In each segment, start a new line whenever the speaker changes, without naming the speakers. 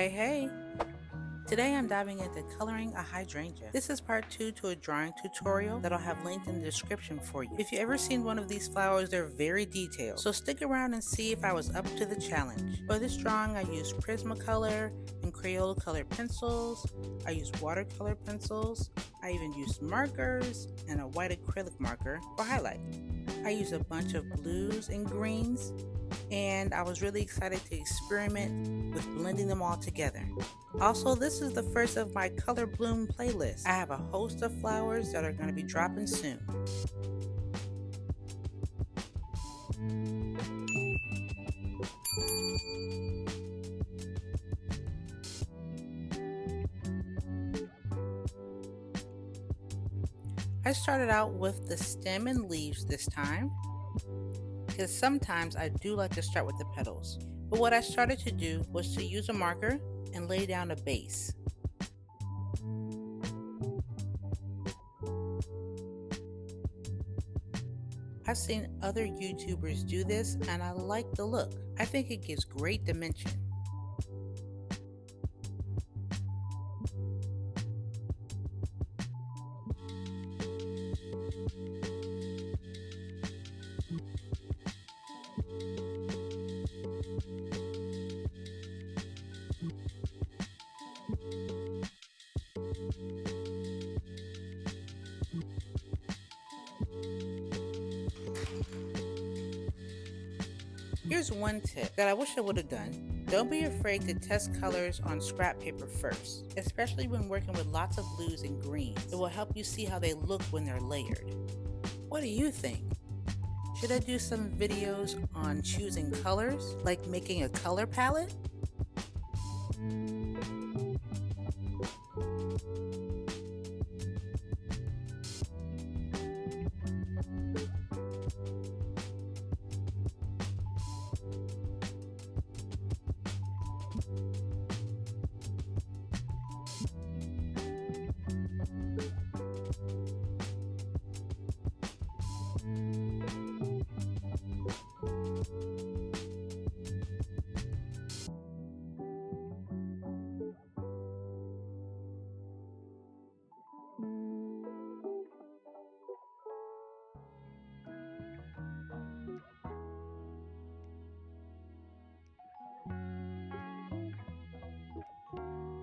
Hey! Today I'm diving into coloring a hydrangea. This is part 2 to a drawing tutorial that I'll have linked in the description for you. If you've ever seen one of these flowers, they're very detailed, so stick around and see if I was up to the challenge. For this drawing, I used Prismacolor and Crayola colored pencils. I used watercolor pencils. I even used markers and a white acrylic marker for highlight. I used a bunch of blues and greens, and I was really excited to experiment with blending them all together. Also, this is the first of my Color Bloom playlist. I have a host of flowers that are going to be dropping soon. I started out with the stem and leaves this time, because sometimes I do like to start with the petals. But what I started to do was to use a marker and lay down a base. I've seen other YouTubers do this and I like the look. I think it gives great dimension. Here's one tip that I wish I would have done. Don't be afraid to test colors on scrap paper first, especially when working with lots of blues and greens. It will help you see how they look when they're layered. What do you think? Should I do some videos on choosing colors, like making a color palette?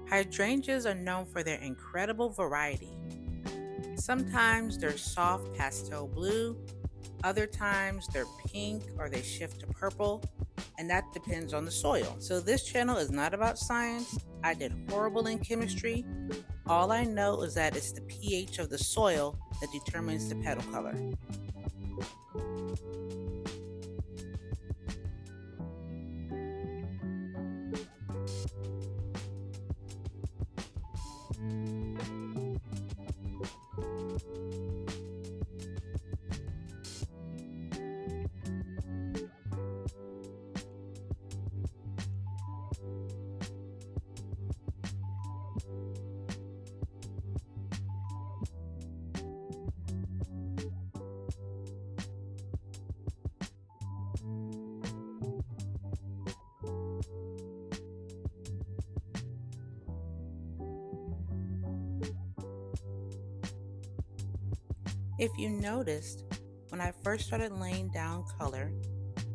Hydrangeas are known for their incredible variety. Sometimes they're soft pastel blue, other times they're pink or they shift to purple, and that depends on the soil. So this channel is not about science. I did horrible in chemistry. All I know is that it's the pH of the soil that determines the petal color. If you noticed, when I first started laying down color,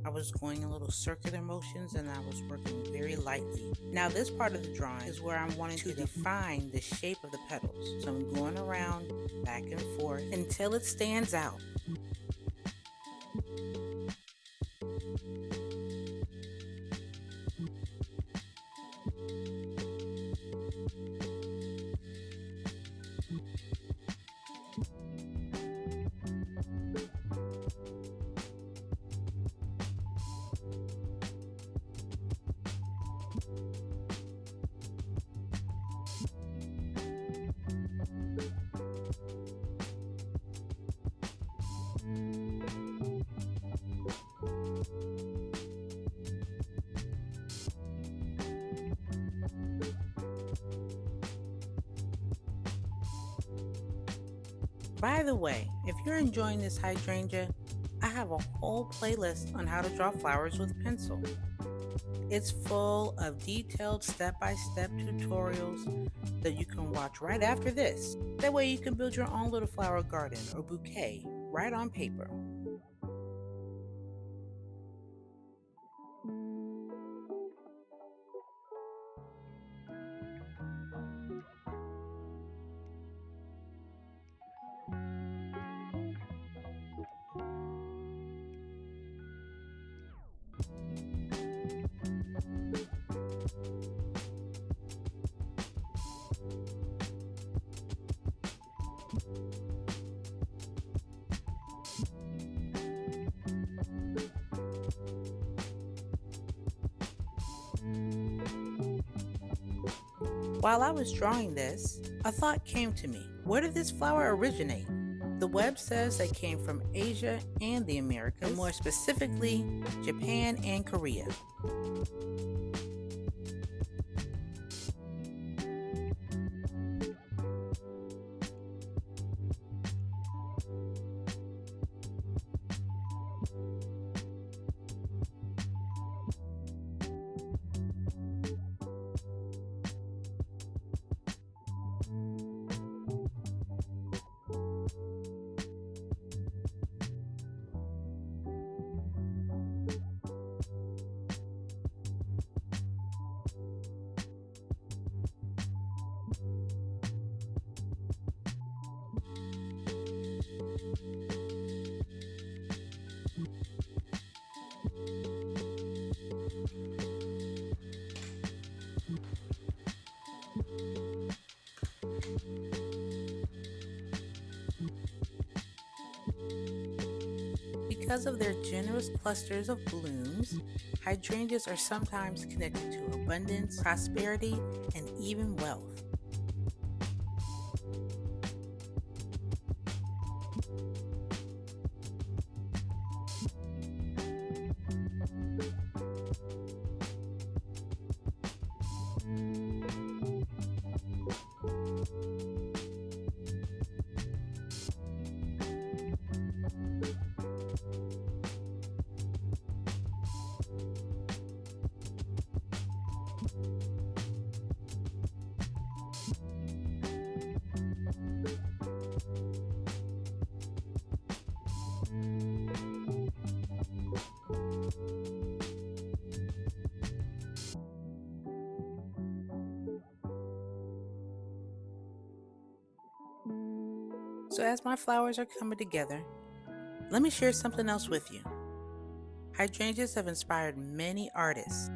I was going in little circular motions and I was working very lightly. Now this part of the drawing is where I'm wanting to define the shape of the petals. So I'm going around back and forth until it stands out. By the way, if you're enjoying this hydrangea, I have a whole playlist on how to draw flowers with pencil. It's full of detailed step-by-step tutorials that you can watch right after this. That way you can build your own little flower garden or bouquet right on paper. While I was drawing this, a thought came to me. Where did this flower originate? The web says they came from Asia and the Americas, and more specifically, Japan and Korea. Because of their generous clusters of blooms, hydrangeas are sometimes connected to abundance, prosperity, and even wealth. So as my flowers are coming together, let me share something else with you. Hydrangeas have inspired many artists.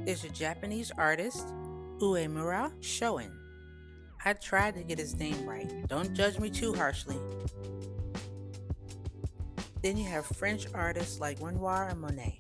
There's a Japanese artist, Uemura Shoin. I tried to get his name right. Don't judge me too harshly. Then you have French artists like Renoir and Monet.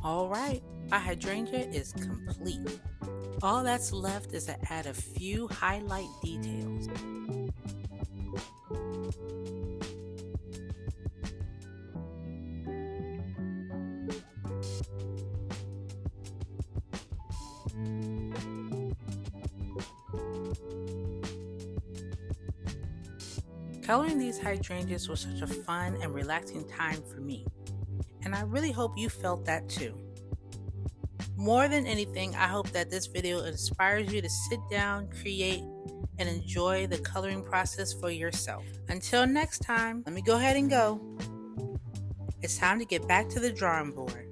Alright, our hydrangea is complete. All that's left is to add a few highlight details. Coloring these hydrangeas was such a fun and relaxing time for me, and I really hope you felt that too. More than anything, I hope that this video inspires you to sit down, create, and enjoy the coloring process for yourself. Until next time, let me go ahead and go. It's time to get back to the drawing board.